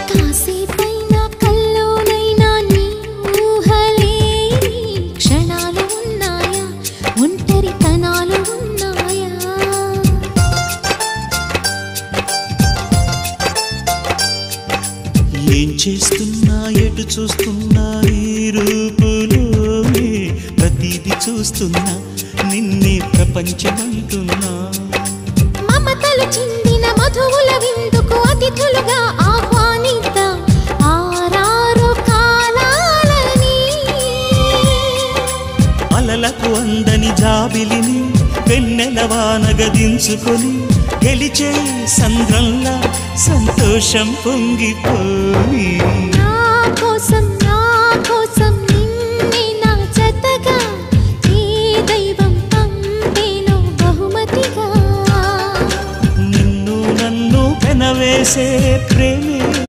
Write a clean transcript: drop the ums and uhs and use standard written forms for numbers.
కాసేపైనా కల్లోనైనా నీ ఊహలే క్షణాలు ఉన్నాయా, ఒంటరితనాలు ఉన్నాయా? ఏం చేస్తున్నా ఎటు చూస్తున్నా ఈ రూపులోనే ప్రతిదీ చూస్తున్నా నిన్నే ప్రపంచమంటున్నా. మమతలు చిందిన మధువుల విందుకు అతిథులుగా ఆహ్వానిద్దాం ఆరారు కాలాలని. అలలకు అందని జాబిలిని వెన్నెల వానగదించుకొని గెలిచే సంద్రంలా సంతోషం పొంగిపోయి. నా కోసం నిన్నే నా జతగా ఏ దైవం పంపేనో బహుమతిగా. నిన్ను నన్ను పెనవేసే ప్రేమే